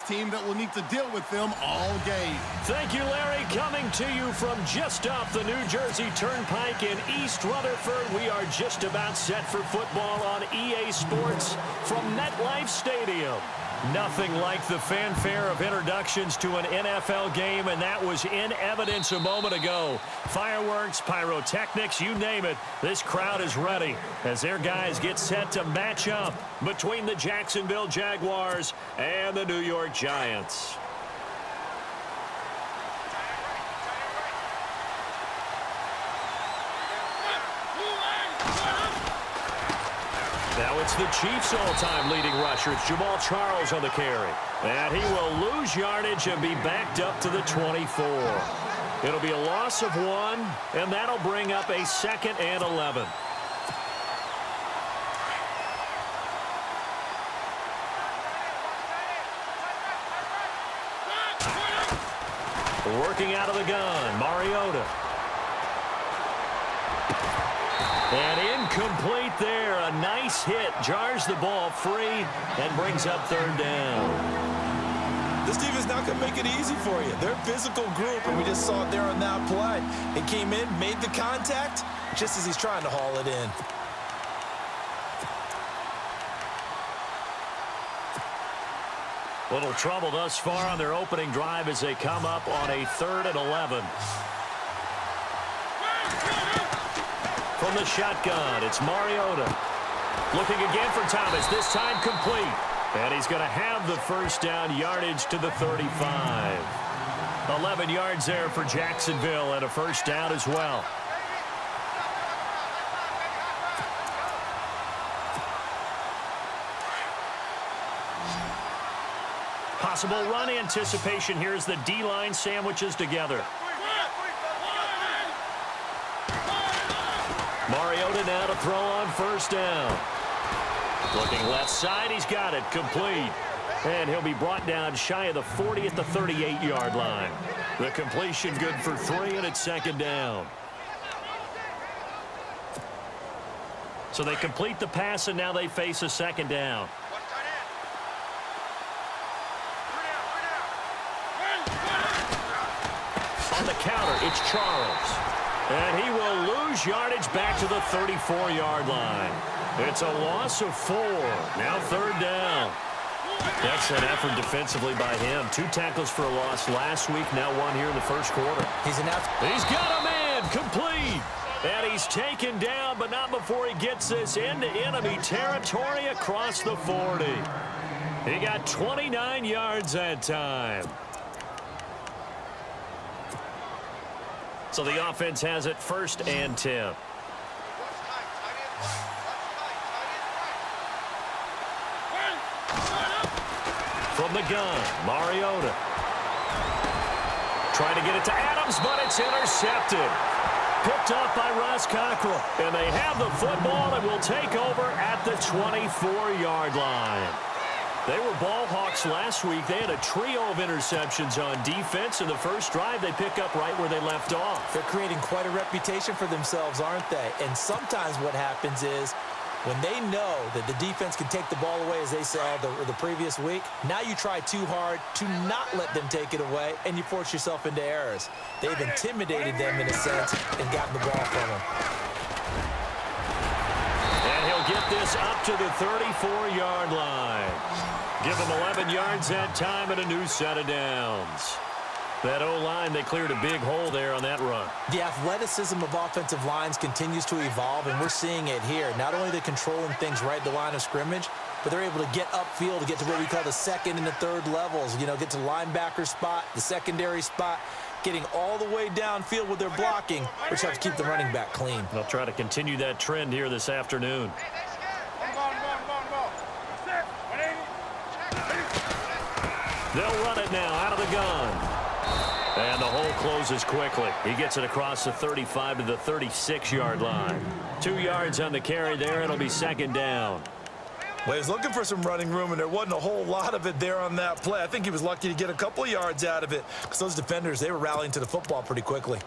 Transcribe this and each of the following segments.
team that will need to deal with them all game. Thank you, Larry. Coming to you from just off the New Jersey Turnpike in East Rutherford, we are just about set for football on EA Sports from MetLife Stadium. Nothing like the fanfare of introductions to an NFL game, and that was in evidence a moment ago. Fireworks, pyrotechnics, you name it, this crowd is ready as their guys get set to match up between the Jacksonville Jaguars and the New York Giants. Now it's the Chiefs' all-time leading rusher. It's Jamal Charles on the carry. And he will lose yardage and be backed up to the 24. It'll be a loss of 1, and that'll bring up a 2nd and 11. Working out of the gun, Mariota. And incomplete there. A nice hit. Jars the ball free and brings up 3rd down. This defense is not going to make it easy for you. They're a physical group, and we just saw it there on that play. It came in, made the contact, just as he's trying to haul it in. Little trouble thus far on their opening drive as they come up on a 3rd and 11. From the shotgun, it's Mariota. Looking again for Thomas, this time complete. And he's going to have the 1st down, yardage to the 35. 11 yards there for Jacksonville and a 1st down as well. Possible run anticipation here as the D-line sandwiches together. Mariota now to throw on 1st down. Looking left side, he's got it, complete. And he'll be brought down shy of the 40 at the 38-yard line. The completion good for 3, and it's 2nd down. So they complete the pass, and now they face a 2nd down. On the counter, it's Charles. And he will lose yardage back to the 34-yard line. It's a loss of 4. Now 3rd down. Excellent effort defensively by him. 2 tackles for a loss last week, now 1 here in the 1st quarter. He's got a man, complete. And he's taken down, but not before he gets this into enemy territory across the 40. He got 29 yards that time. So the offense has it 1st and 10. From the gun, Mariota. Trying to get it to Adams, but it's intercepted. Picked off by Ross Cockrell. And they have the football and will take over at the 24-yard line. They were ball hawks last week. They had a trio of interceptions on defense. In the 1st drive, they pick up right where they left off. They're creating quite a reputation for themselves, aren't they? And sometimes what happens is when they know that the defense can take the ball away, as they saw the previous week, now you try too hard to not let them take it away, and you force yourself into errors. They've intimidated them in a sense and gotten the ball from them. And he'll get this up to the 34-yard line. Give them 11 yards that time and a new set of downs. That O-line, they cleared a big hole there on that run. The athleticism of offensive lines continues to evolve, and we're seeing it here. Not only are they controlling things right at the line of scrimmage, but they're able to get upfield to get to what we call the 2nd and the 3rd levels. You know, get to linebacker spot, the secondary spot, getting all the way downfield with their blocking, which helps keep the running back clean. They'll try to continue that trend here this afternoon. They'll run it now out of the gun. And the hole closes quickly. He gets it across the 35 to the 36-yard line. 2 yards on the carry there. It'll be 2nd down. Well, he was looking for some running room, and there wasn't a whole lot of it there on that play. I think he was lucky to get a couple of yards out of it because those defenders, they were rallying to the football pretty quickly.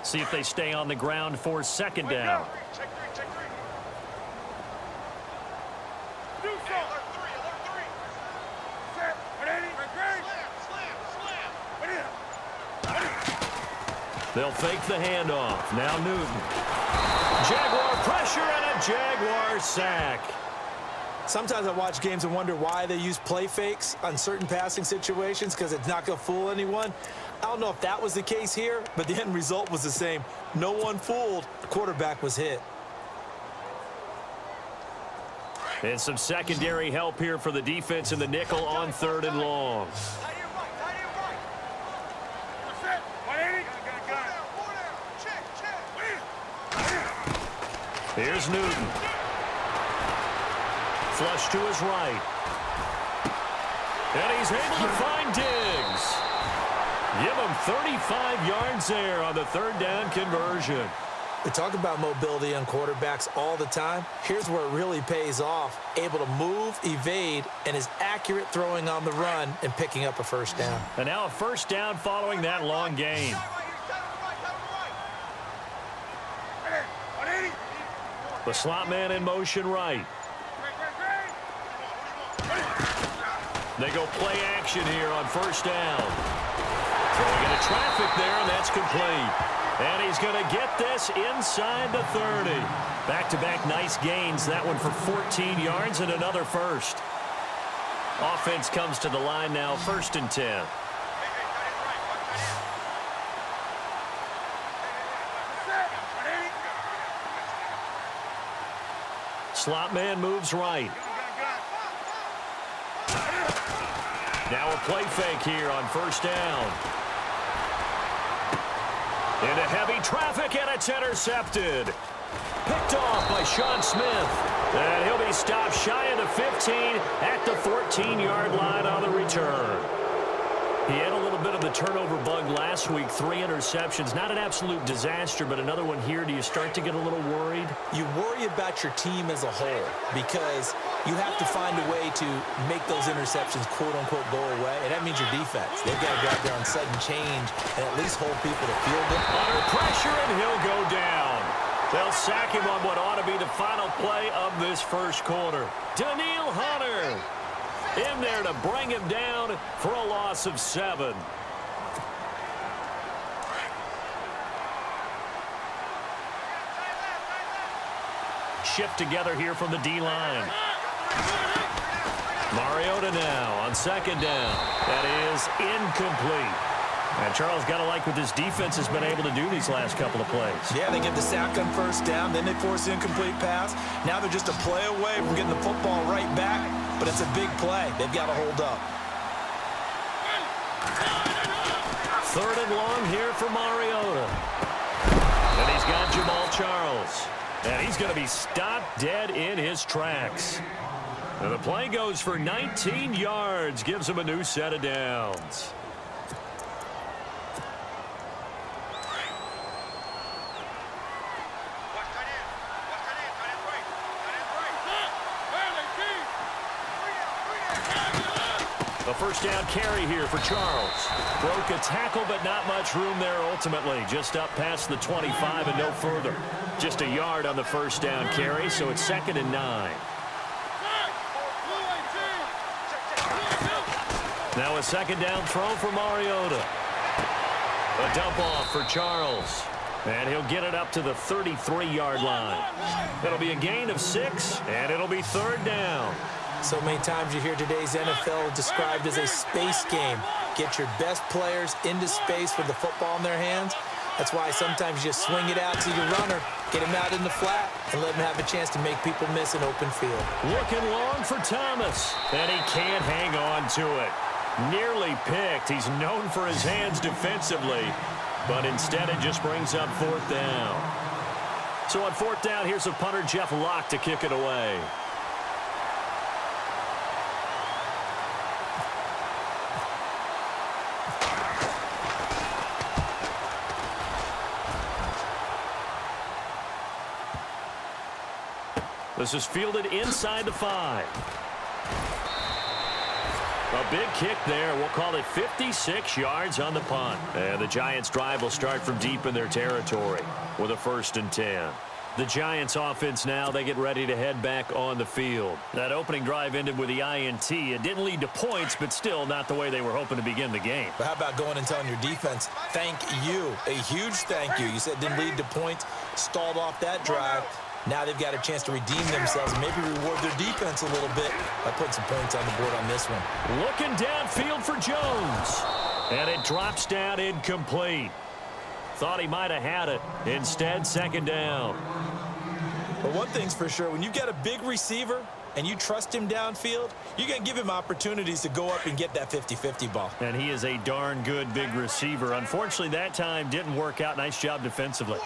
See if they stay on the ground for 2nd down. They'll fake the handoff. Now Newton. Jaguar pressure and a Jaguar sack. Sometimes I watch games and wonder why they use play fakes on certain passing situations because it's not going to fool anyone. I don't know if that was the case here, but the end result was the same. No one fooled. The quarterback was hit. And some secondary help here for the defense in the nickel on 3rd and long. Here's Newton. Flush to his right. And he's able to find Diggs. Give him 35 yards there on the 3rd down conversion. We talk about mobility on quarterbacks all the time. Here's where it really pays off. Able to move, evade, and is accurate throwing on the run and picking up a 1st down. And now a 1st down following that long gain. The slot man in motion right. They go play action here on 1st down. Throwing into traffic there, and that's complete. And he's going to get this inside the 30. Back-to-back nice gains. That one for 14 yards and another 1st. Offense comes to the line now, 1st and 10. Slot man moves right. Now a play fake here on 1st down. Into heavy traffic, and it's intercepted. Picked off by Sean Smith. And he'll be stopped shy of the 15 at the 14-yard line on the return. He had a little bit of the turnover bug last week, 3 interceptions. Not an absolute disaster, but another one here. Do you start to get a little worried? You worry about your team as a whole because you have to find a way to make those interceptions, quote-unquote, go away, and that means your defense. They've got to go out there on sudden change and at least hold people to field goal. Under pressure, and he'll go down. They'll sack him on what ought to be the final play of this 1st quarter. Daniil Hunter in there to bring him down for a loss of 7. Shift together here from the D-line. Mariota now on 2nd down. That is incomplete. And Charles, got to like what this defense has been able to do these last couple of plays. Yeah, they get the sack on 1st down, then they force the incomplete pass. Now they're just a play away from getting the football right back, but it's a big play. They've got to hold up. 3rd and long here for Mariota. And he's got Jamal Charles. And he's going to be stopped dead in his tracks. And the play goes for 19 yards, gives him a new set of downs. A 1st down carry here for Charles. Broke a tackle, but not much room there ultimately. Just up past the 25 and no further. Just a yard on the 1st down carry, so it's 2nd and 9. Now a 2nd down throw for Mariota. A dump off for Charles. And he'll get it up to the 33-yard line. It'll be a gain of 6, and it'll be 3rd down. So many times you hear today's NFL described as a space game. Get your best players into space with the football in their hands. That's why sometimes you swing it out to your runner, get him out in the flat, and let him have a chance to make people miss an open field. Looking long for Thomas, and he can't hang on to it. Nearly picked. He's known for his hands defensively, but instead it just brings up 4th down. So on 4th down, here's a punter, Jeff Locke, to kick it away. This is fielded inside the 5. A big kick there. We'll call it 56 yards on the punt. And the Giants' drive will start from deep in their territory with a 1st and 10. The Giants offense now, they get ready to head back on the field. That opening drive ended with the INT. It didn't lead to points, but still not the way they were hoping to begin the game. But how about going and telling your defense, thank you, a huge thank you. You said it didn't lead to points, stalled off that drive. Now they've got a chance to redeem themselves, maybe reward their defense a little bit by putting some points on the board on this one. Looking downfield for Jones. And it drops down incomplete. Thought he might have had it. Instead, second down. But one thing's for sure, when you get a big receiver and you trust him downfield, you're going to give him opportunities to go up and get that 50-50 ball. And he is a darn good big receiver. Unfortunately, that time didn't work out. Nice job defensively.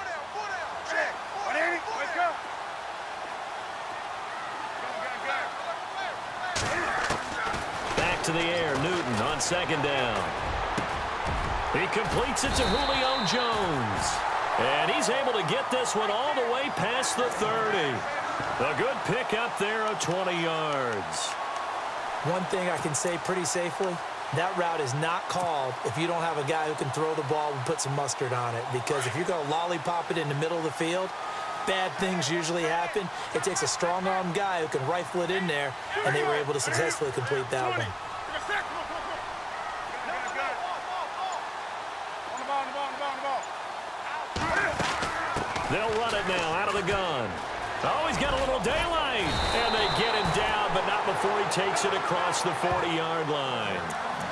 Back to the air, Newton on second down. He completes it to Julio Jones. And he's able to get this one all the way past the 30. A good pickup there of 20 yards. One thing I can say pretty safely, that route is not called if you don't have a guy who can throw the ball and put some mustard on it. Because if you're going to lollipop it in the middle of the field, bad things usually happen. It takes a strong-arm guy who can rifle it in there, and they were able to successfully complete that one. They'll run it now out of the gun. Oh, he's got a little daylight. And they get him down, but not before he takes it across the 40-yard line.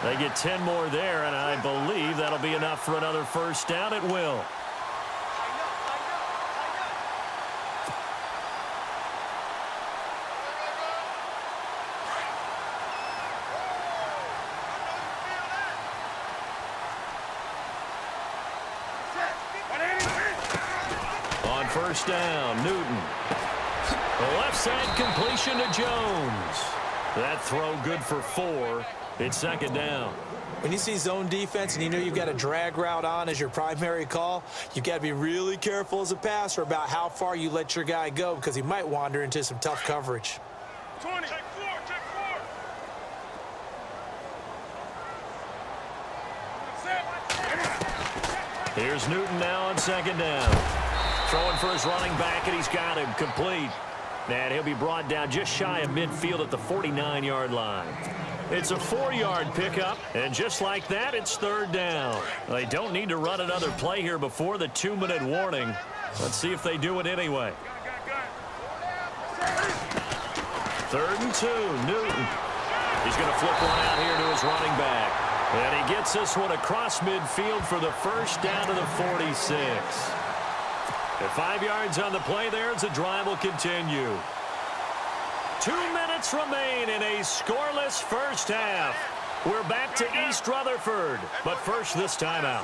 They get 10 more there, and I believe that'll be enough for another first down. It will. First down, Newton. The left side completion to Jones. That throw good for 4. It's second down. When you see zone defense and you know you've got a drag route on as your primary call, you've got to be really careful as a passer about how far you let your guy go because he might wander into some tough coverage. 20. Check 4. Here's Newton now on second down. Throwing for his running back, and he's got him complete. And he'll be brought down just shy of midfield at the 49-yard line. It's a 4-yard pickup, and just like that, it's third down. They don't need to run another play here before the 2-minute warning. Let's see if they do it anyway. 3rd and 2, Newton. He's going to flip one out here to his running back. And he gets this one across midfield for the first down to the 46. At 5 yards on the play there as the drive will continue. 2 minutes remain in a scoreless first half. We're back to East Rutherford, but first this timeout.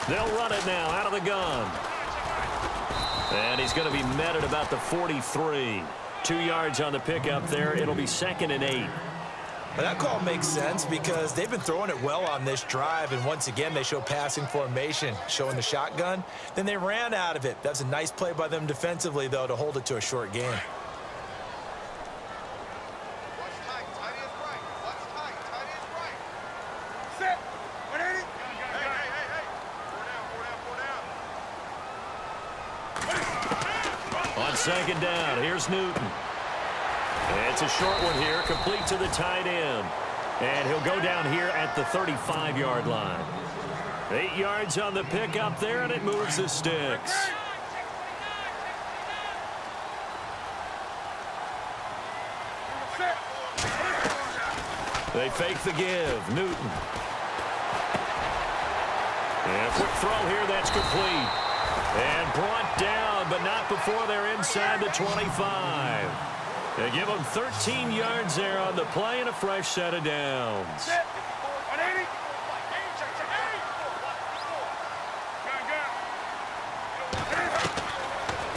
They'll run it now out of the gun. And he's going to be met at about the 43. 2 yards on the pickup there. It'll be 2nd and 8. Well, that call makes sense because they've been throwing it well on this drive, and once again, they show passing formation, showing the shotgun. Then they ran out of it. That's a nice play by them defensively, though, to hold it to a short game. On second down, here's Newton. It's a short one here, complete to the tight end. And he'll go down here at the 35-yard line. 8 yards on the pickup there, and it moves the sticks. They fake the give. Newton. And a quick throw here, that's complete. And brought down, but not before they're inside the 25. They give them 13 yards there on the play and a fresh set of downs.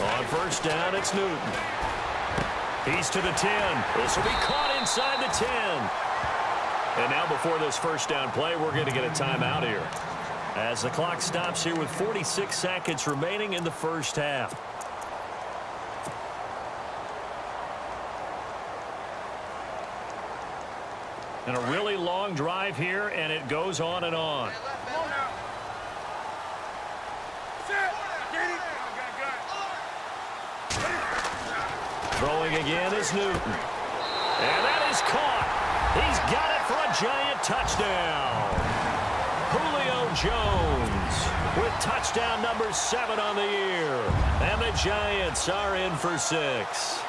On first down, it's Newton. He's to the 10. This will be caught inside the 10. And now before this first down play, we're going to get a timeout here, as the clock stops here with 46 seconds remaining in the first half. And a really long drive here, and it goes on and on. Throwing again is Newton. And that is caught. He's got it for a giant touchdown. Julio Jones with touchdown number 7 on the year. And the Giants are in for 6.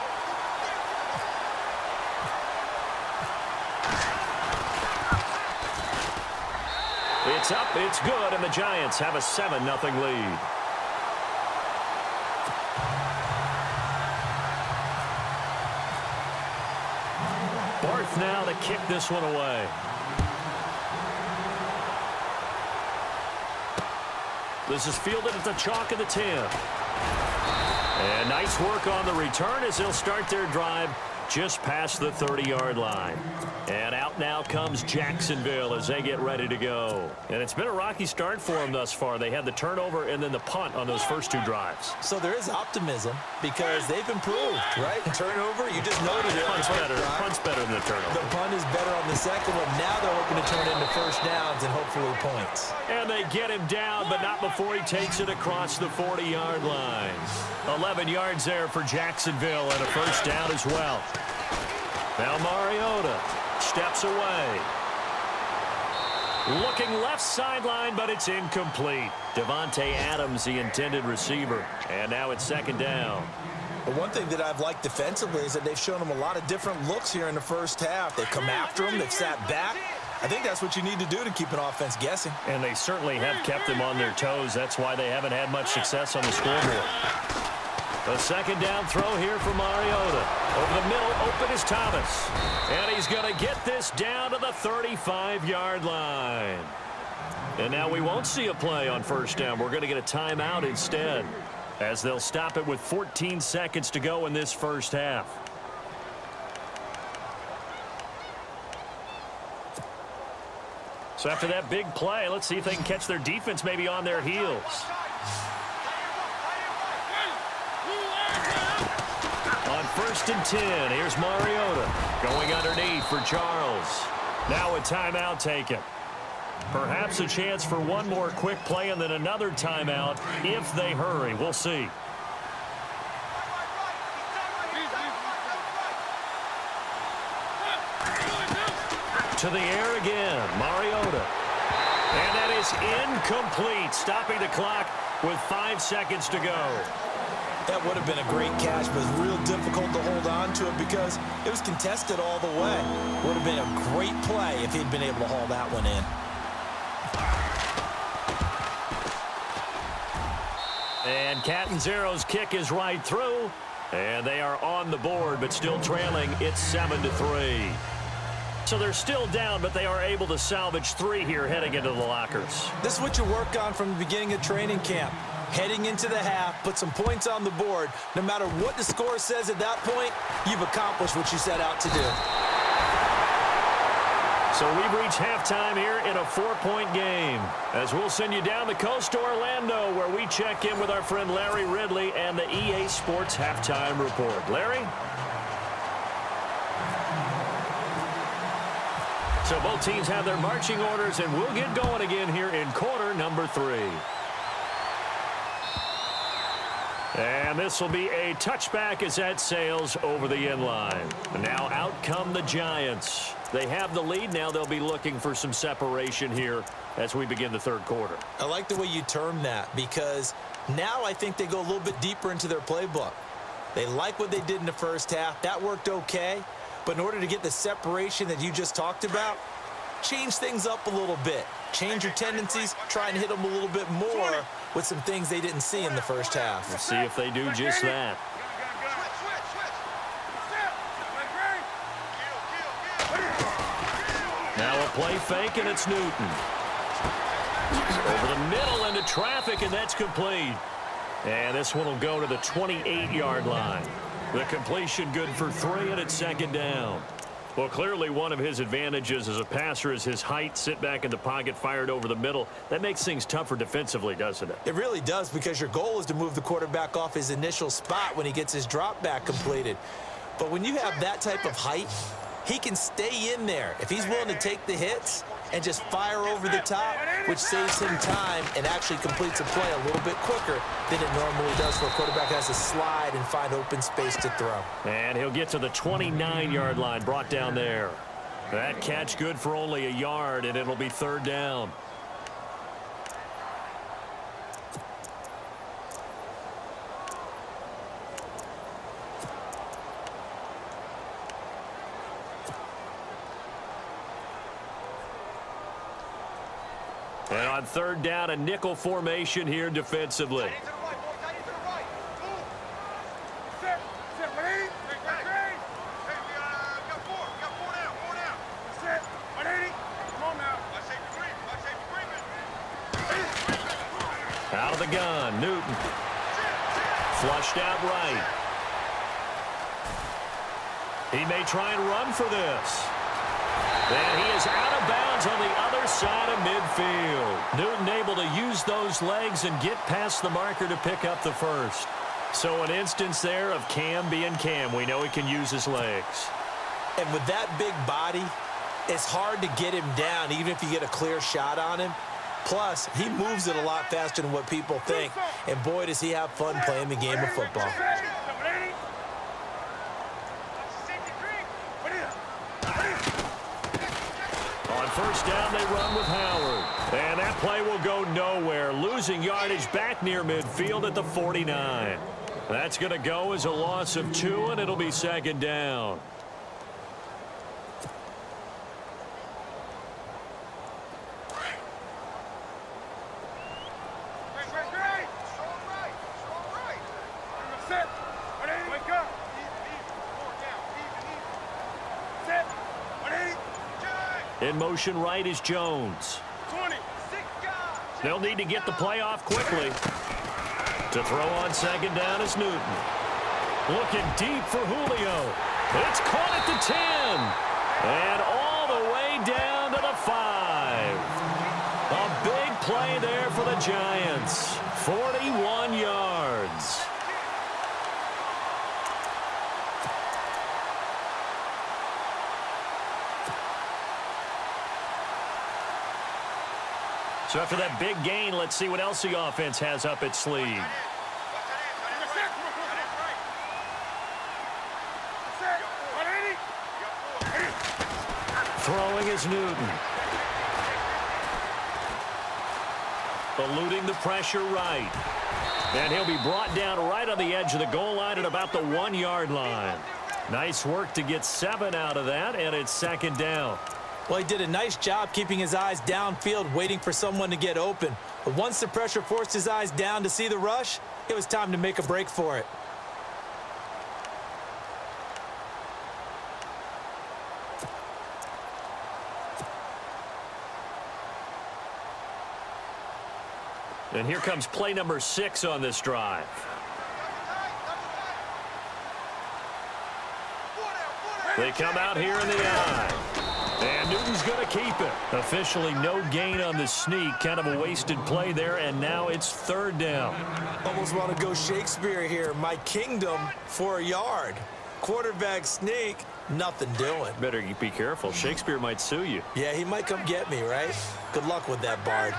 It's up, it's good, and the Giants have a 7-0 lead. Barth now to kick this one away. This is fielded at the chalk of the 10. And nice work on the return as they'll start their drive just past the 30-yard line. And out now comes Jacksonville as they get ready to go. And it's been a rocky start for them thus far. They had the turnover and then the punt on those first 2 drives. So there is optimism because they've improved, right? Turnover, you just noted it. Punt's better than the turnover. The punt is better on the second one. Now they're hoping to turn it into first downs and hopefully points. And they get him down, but not before he takes it across the 40-yard line. 11 yards there for Jacksonville and a first down as well. Now Mariota steps away. Looking left sideline, but it's incomplete. Devontae Adams, the intended receiver. And now it's second down. But one thing that I've liked defensively is that they've shown them a lot of different looks here in the first half. They've come after them. They've sat back. I think that's what you need to do to keep an offense guessing. And they certainly have kept them on their toes. That's why they haven't had much success on the scoreboard. A second down throw here for Mariota. Over the middle, open is Thomas. And he's going to get this down to the 35-yard line. And now we won't see a play on first down. We're going to get a timeout instead, as they'll stop it with 14 seconds to go in this first half. So after that big play, let's see if they can catch their defense maybe on their heels. On 1st and 10, here's Mariota going underneath for Charles. Now a timeout taken. Perhaps a chance for one more quick play and then another timeout if they hurry. We'll see. To the air again, Mariota. And that is incomplete, stopping the clock with 5 seconds to go. That would have been a great catch, but it was real difficult to hold on to it because it was contested all the way. Would have been a great play if he'd been able to haul that one in. And Catanzaro's kick is right through, and they are on the board, but still trailing. It's 7-3. So they're still down, but they are able to salvage 3 here heading into the lockers. This is what you work on from the beginning of training camp. Heading into the half, put some points on the board. No matter what the score says at that point, you've accomplished what you set out to do. So we've reached halftime here in a 4-point game, as we'll send you down the coast to Orlando, where we check in with our friend Larry Ridley and the EA Sports Halftime Report. Larry? So both teams have their marching orders, and we'll get going again here in quarter number 3. And this will be a touchback as that sails over the end line. Now out come the Giants. They have the lead. Now they'll be looking for some separation here as we begin the third quarter. I like the way you term that because now I think they go a little bit deeper into their playbook. They like what they did in the first half. That worked okay. But in order to get the separation that you just talked about, change things up a little bit. Change your tendencies. Try and hit them a little bit more with some things they didn't see in the first half. We'll see if they do just that. Now a play fake, and it's Newton. Over the middle into traffic, and that's complete. And this one will go to the 28-yard line. The completion good for 3, and it's second down. Well, clearly one of his advantages as a passer is his height, sit back in the pocket, fired over the middle. That makes things tougher defensively, doesn't it? It really does, because your goal is to move the quarterback off his initial spot when he gets his drop back completed. But when you have that type of height, he can stay in there. If he's willing to take the hits and just fire over the top, which saves him time and actually completes a play a little bit quicker than it normally does for a quarterback has to slide and find open space to throw. And he'll get to the 29-yard line, brought down there. That catch good for only a yard, and it'll be third down. And on third down, a nickel formation here defensively. Out of the gun, Newton. Flushed out right. He may try and run for this. And he is out of bounds on the other side of midfield. Newton able to use those legs and get past the marker to pick up the first. So an instance there of Cam being Cam. We know he can use his legs. And with that big body, it's hard to get him down, even if you get a clear shot on him. Plus, he moves it a lot faster than what people think. And boy, does he have fun playing the game of football. On first down, they run with Howard. And that play will go nowhere. Losing yardage back near midfield at the 49. That's going to go as a loss of 2, and it'll be second down. In motion right is Jones. They'll need to get the play off quickly. To throw on second down is Newton. Looking deep for Julio. It's caught at the 10. And all the way down to the 5. A big play there for the Giants. 41 yards. So after that big gain, let's see what else the offense has up its sleeve. Throwing is Newton. Eluding the pressure right. And he'll be brought down right on the edge of the goal line at about the 1-yard line. Nice work to get 7 out of that, and it's second down. Well, he did a nice job keeping his eyes downfield, waiting for someone to get open. But once the pressure forced his eyes down to see the rush, it was time to make a break for it. And here comes play number 6 on this drive. They come out here in the eye. And Newton's going to keep it. Officially no gain on the sneak. Kind of a wasted play there, and now it's third down. Almost want to go Shakespeare here. My kingdom for a yard. Quarterback sneak, nothing doing. Better be careful. Shakespeare might sue you. Yeah, he might come get me, right? Good luck with that, Bard.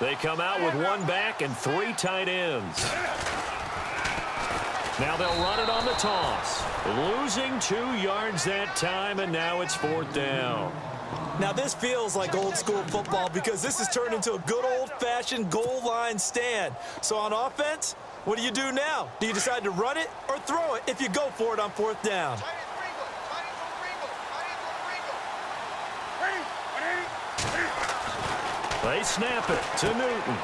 They come out with 1 back and 3 tight ends. Now they'll run it on the toss. Losing 2 yards that time, and now it's fourth down. Now this feels like old school football because this has turned into a good old-fashioned goal line stand. So on offense, what do you do now? Do you decide to run it or throw it if you go for it on fourth down? They snap it to Newton.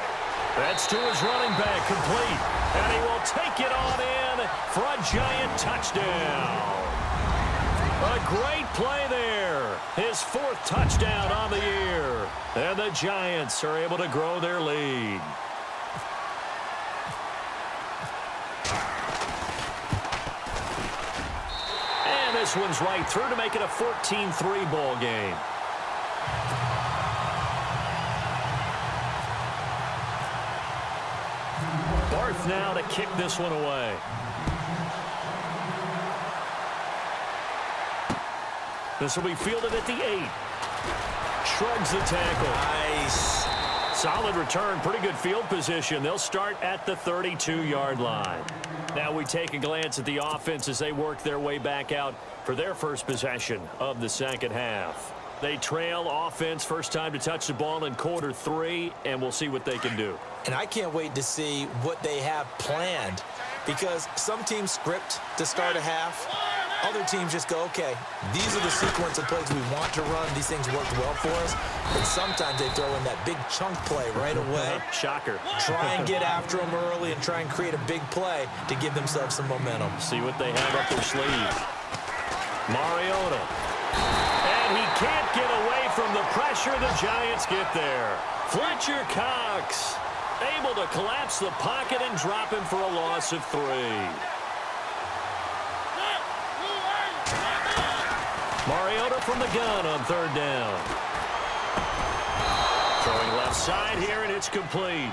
That's to his running back, complete. And he will take it on in for a Giant touchdown. A great play there. His 4th touchdown on the year. And the Giants are able to grow their lead. And this one's right through to make it a 14-3 ball game. Now to kick this one away. This will be fielded at the 8. Shrugs the tackle. Nice. Solid return, pretty good field position. They'll start at the 32-yard line. Now we take a glance at the offense as they work their way back out for their first possession of the second half. They trail offense, first time to touch the ball in quarter 3, and we'll see what they can do. And I can't wait to see what they have planned, because some teams script to start a half. Other teams just go, okay, these are the sequence of plays we want to run. These things worked well for us. But sometimes they throw in that big chunk play right away. Shocker. Try and get after them early and try and create a big play to give themselves some momentum. See what they have up their sleeve. Mariota. And he can't get away from the pressure. The Giants get there. Fletcher Cox able to collapse the pocket and drop him for a loss of 3. Mariota from the gun on third down. Throwing left side here, and it's complete.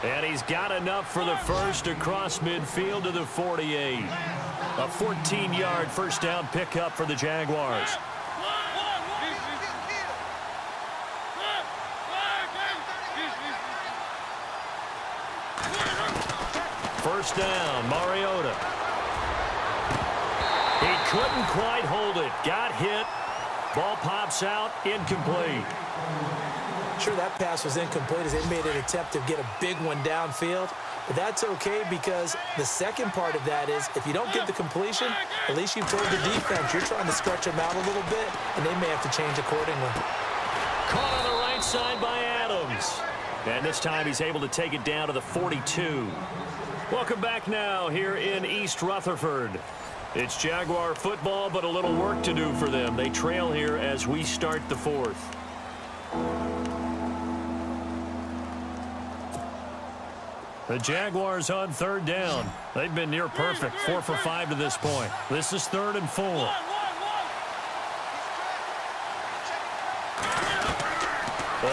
And he's got enough for the first across midfield to the 48. A 14-yard first down pickup for the Jaguars. First down, Mariota. He couldn't quite hold it. Got hit. Ball pops out. Incomplete. Sure, that pass was incomplete as they made an attempt to get a big one downfield. But that's okay, because the second part of that is if you don't get the completion, at least you've told the defense you're trying to stretch them out a little bit, and they may have to change accordingly. Caught on the right side by Adams. And this time he's able to take it down to the 42. Welcome back now here in East Rutherford. It's Jaguar football, but a little work to do for them. They trail here as we start the fourth. The Jaguars on third down. They've been near perfect, 4 for 5 to this point. This is 3rd and 4.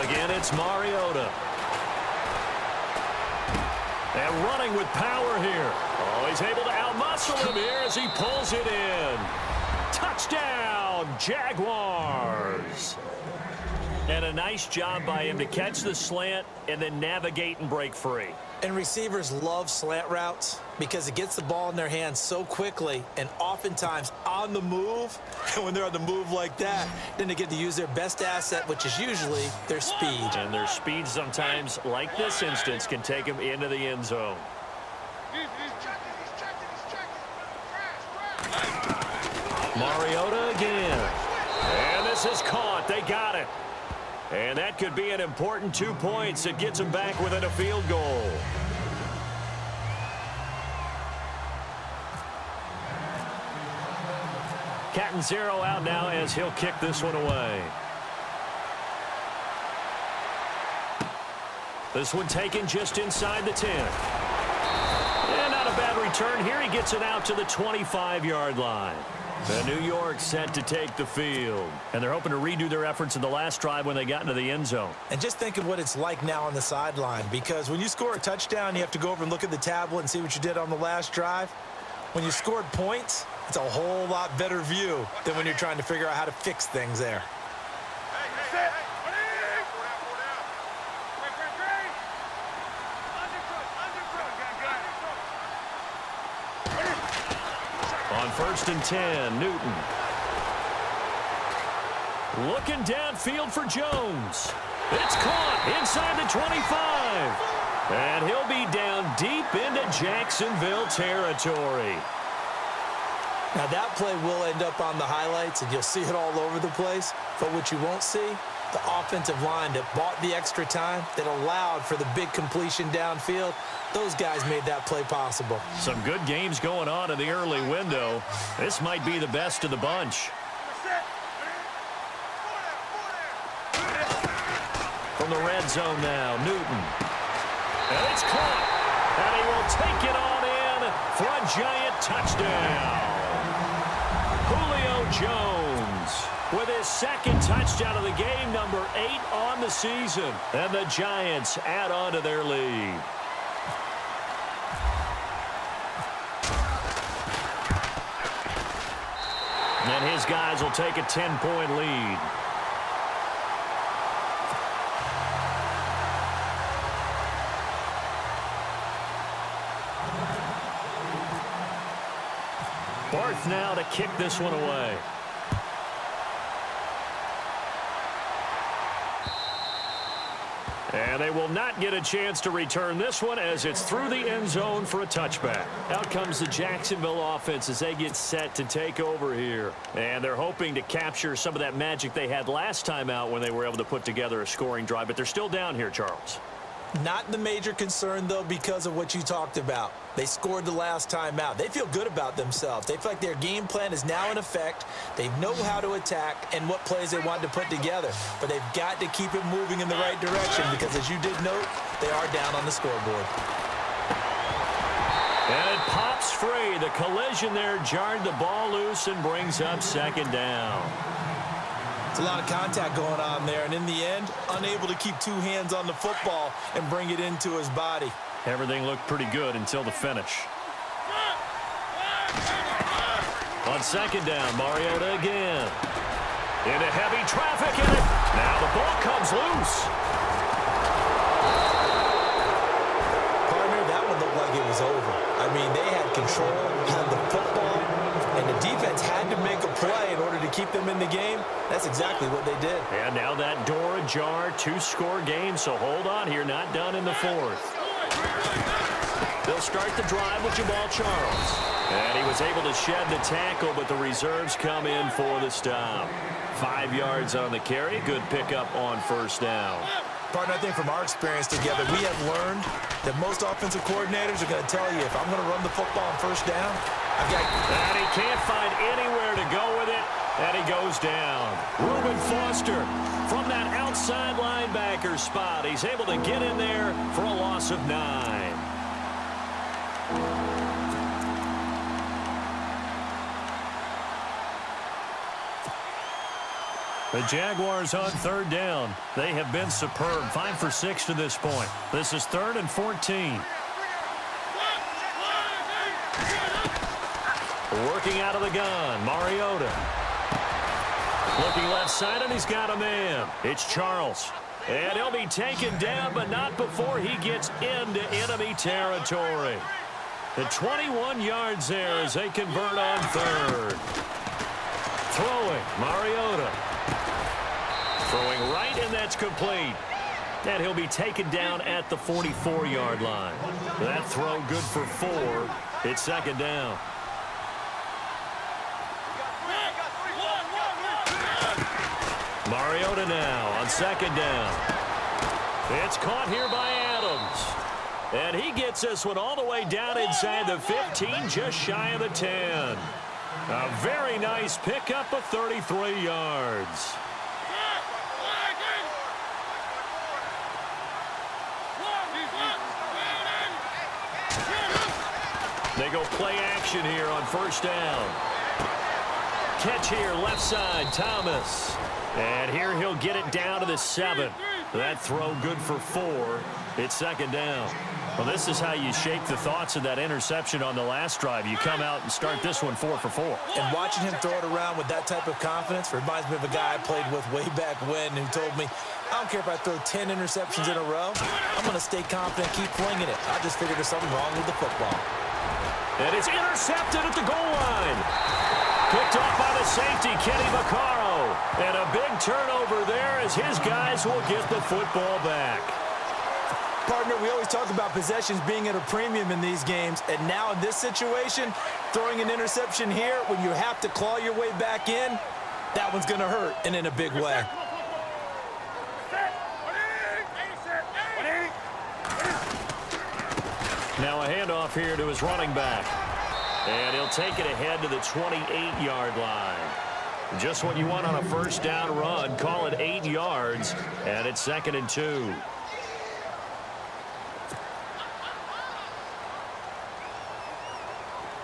Again, it's Mariota. And running with power here. Oh, he's able to outmuscle him here as he pulls it in. Touchdown, Jaguars. And a nice job by him to catch the slant and then navigate and break free. And receivers love slant routes because it gets the ball in their hands so quickly and oftentimes on the move. And when they're on the move like that, then they get to use their best asset, which is usually their speed. And their speed sometimes, like this instance, can take them into the end zone. Mariota again. And this is caught. They got it. And that could be an important 2 points. It gets them back within a field goal. Catanzaro out now as he'll kick this one away. This one taken just inside the 10. And not a bad return here. He gets it out to the 25-yard line. And New York set to take the field. And they're hoping to redo their efforts in the last drive when they got into the end zone. And just think of what it's like now on the sideline, because when you score a touchdown, you have to go over and look at the tablet and see what you did on the last drive. When you scored points, it's a whole lot better view than when you're trying to figure out how to fix things there. On 1st and 10, Newton. Looking downfield for Jones. It's caught inside the 25. And he'll be down deep into Jacksonville territory. Now that play will end up on the highlights, and you'll see it all over the place. But what you won't see, the offensive line that bought the extra time, that allowed for the big completion downfield, those guys made that play possible. Some good games going on in the early window. This might be the best of the bunch. From the red zone now, Newton. And it's caught. And he will take it on in for a giant touchdown. Julio Jones with his 2nd touchdown of the game, number 8 on the season. And the Giants add on to their lead. And his his guys will take a 10-point lead. Barth now to kick this one away. And they will not get a chance to return this one as it's through the end zone for a touchback. Out comes the Jacksonville offense as they get set to take over here. And they're hoping to capture some of that magic they had last time out when they were able to put together a scoring drive. But they're still down here, Charles. Not the major concern, though, because of what you talked about. They scored the last time out. They feel good about themselves. They feel like their game plan is now in effect. They know how to attack and what plays they want to put together. But they've got to keep it moving in the right direction because, as you did note, they are down on the scoreboard. And it pops free. The collision there jarred the ball loose and brings up second down. It's a lot of contact going on there, and in the end, unable to keep two hands on the football and bring it into his body. Everything looked pretty good until the finish. On second down, Mariota again. Into heavy traffic, and now the ball comes loose. Partner, that one looked like it was over. I mean, they had control, had the football, and the defense had to make a play in order to keep them in the game. That's exactly what they did. And now that door ajar, two-score game, so hold on here, not done in the fourth. They'll start the drive with Jamal Charles. And he was able to shed the tackle, but the reserves come in for the stop. 5 yards on the carry, good pickup on first down. Partner, I think from our experience together, we have learned that most offensive coordinators are going to tell you, if I'm going to run the football on first down, I've got... And he can't find anywhere to go with it, and he goes down. Reuben Foster from that outside linebacker spot. He's able to get in there for a loss of 9. The Jaguars on third down. They have been superb. 5 for 6 to this point. This is 3rd and 14. Working out of the gun, Mariota. Looking left side, and he's got a man. It's Charles. And he'll be taken down, but not before he gets into enemy territory. The 21 yards there as they convert on third. Throwing, Mariota. Throwing right, and that's complete. And he'll be taken down at the 44-yard line. That throw good for 4. It's second down. Mariota now on second down. It's caught here by Adams. And he gets this one all the way down inside the 15, just shy of the 10. A very nice pickup of 33 yards. They go play action here on first down. Catch here, left side, Thomas. And here he'll get it down to the 7. That throw good for 4. It's second down. Well, this is how you shake the thoughts of that interception on the last drive. You come out and start this one 4 for 4. And watching him throw it around with that type of confidence reminds me of a guy I played with way back when who told me, I don't care if I throw 10 interceptions in a row. I'm going to stay confident, keep flinging it. I just figured there's something wrong with the football. And it's intercepted at the goal line. Picked off by the safety, Kenny Vaccaro. And a big turnover there as his guys will get the football back. Partner, we always talk about possessions being at a premium in these games. And now in this situation, throwing an interception here when you have to claw your way back in, that one's going to hurt, and in a big way. Now a handoff here to his running back. And he'll take it ahead to the 28-yard line. Just what you want on a first down run. Call it 8 yards, and it's 2nd and 2.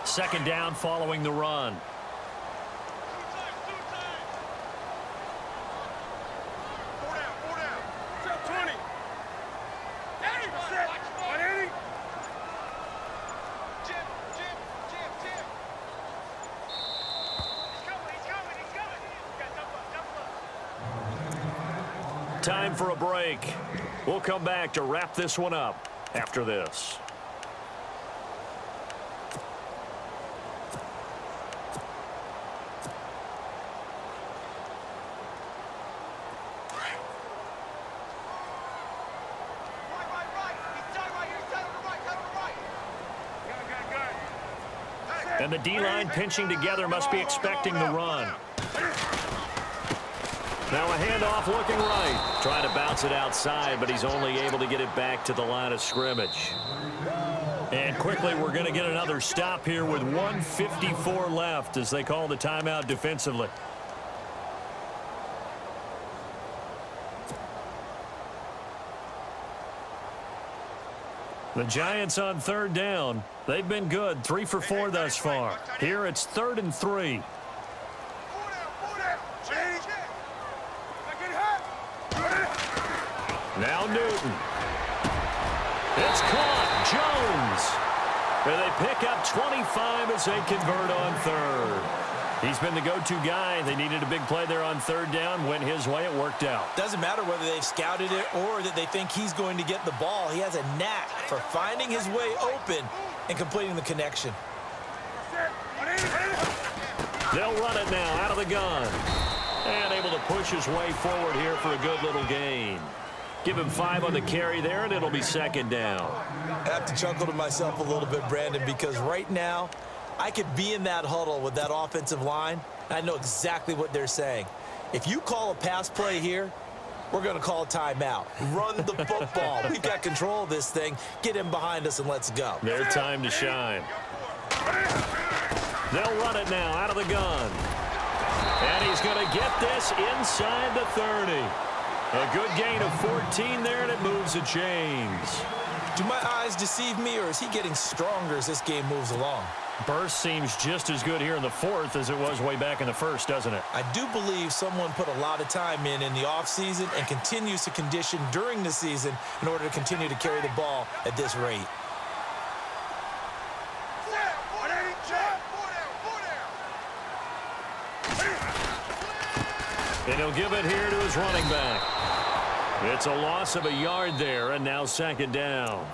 Second down following the run. time for a break. We'll come back to wrap this one up after this. And the D-line pinching together must be expecting the run. Now a handoff looking right. Trying to bounce it outside, but he's only able to get it back to the line of scrimmage. And quickly, we're going to get another stop here with 1:54 left as they call the timeout defensively. The Giants on third down. They've been good, 3 for 4 thus far. Here it's 3rd and 3. Now Newton. It's caught. Jones. And they pick up 25 as they convert on third. He's been the go-to guy. They needed a big play there on third down. Went his way. It worked out. Doesn't matter whether they've scouted it or that they think he's going to get the ball. He has a knack for finding his way open and completing the connection. They'll run it now out of the gun. And able to push his way forward here for a good little gain. Give him 5 on the carry there, and it'll be 2nd down. I have to chuckle to myself a little bit, Brandon, because right now I could be in that huddle with that offensive line. I know exactly what they're saying. If you call a pass play here, we're going to call a timeout. Run the football. We've got control of this thing. Get him behind us and let's go. Their time to shine. They'll run it now out of the gun. And he's going to get this inside the 30. A good gain of 14 there, and it moves the chains. Do my eyes deceive me, or is he getting stronger as this game moves along? Burst seems just as good here in the 4th as it was way back in the 1st, doesn't it? I do believe someone put a lot of time in the offseason and continues to condition during the season in order to continue to carry the ball at this rate. And he'll give it here to his running back. It's a loss of a yard there, and now 2nd down.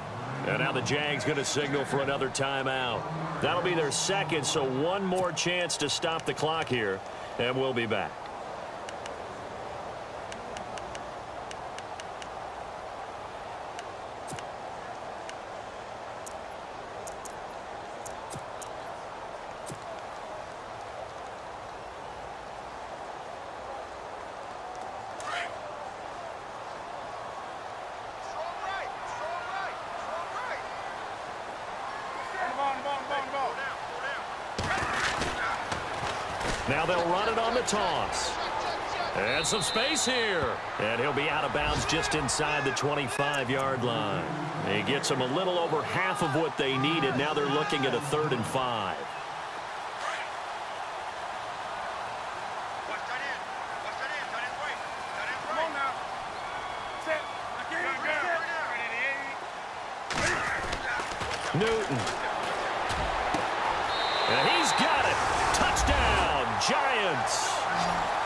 And now the Jags going to signal for another timeout. That'll be their 2nd, so one more chance to stop the clock here, and we'll be back. Now they'll run it on the toss. And some space here. And he'll be out of bounds just inside the 25-yard line. He gets them a little over half of what they needed. Now they're looking at a 3rd and 5. Newton. And he's got it. Touchdown, Giants.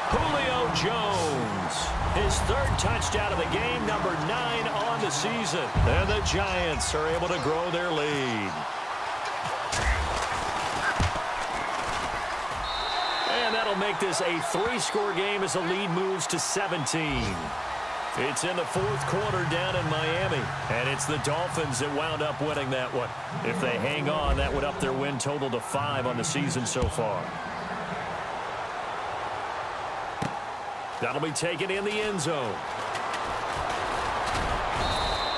Julio Jones. His 3rd touchdown of the game, number 9 on the season. And the Giants are able to grow their lead. And that'll make this a 3-score game as the lead moves to 17. It's in the 4th quarter down in Miami, and it's the Dolphins that wound up winning that one. If they hang on, that would up their win total to 5 on the season so far. That'll be taken in the end zone.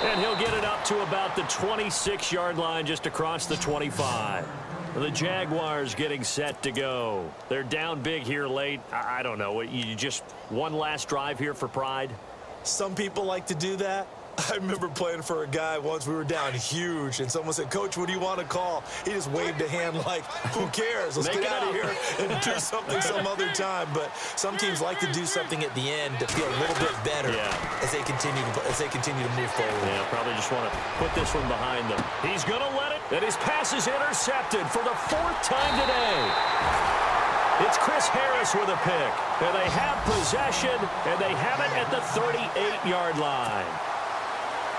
And he'll get it up to about the 26-yard line just across the 25. The Jaguars getting set to go. They're down big here late. I don't know. You just one last drive here for pride? Some people like to do that. I remember playing for a guy once. We were down huge, and someone said, "Coach, what do you want to call?" He just waved a hand like, who cares? Let's get out of here and do something some other time. But some teams like to do something at the end to feel a little bit better as they continue to move forward. Yeah, probably just want to put this one behind them. He's going to let it, and his pass is intercepted for the 4th time today. It's Chris Harris with a pick. And they have possession, and they have it at the 38-yard line.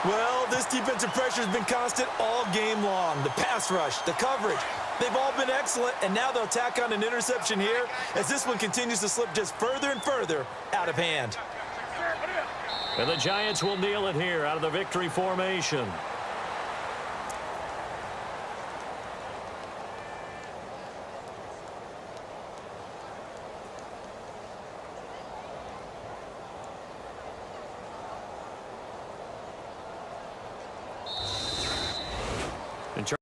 Well, this defensive pressure has been constant all game long. The pass rush, the coverage, they've all been excellent, and now they'll tack on an interception here as this one continues to slip just further and further out of hand. And the Giants will kneel it here out of the victory formation.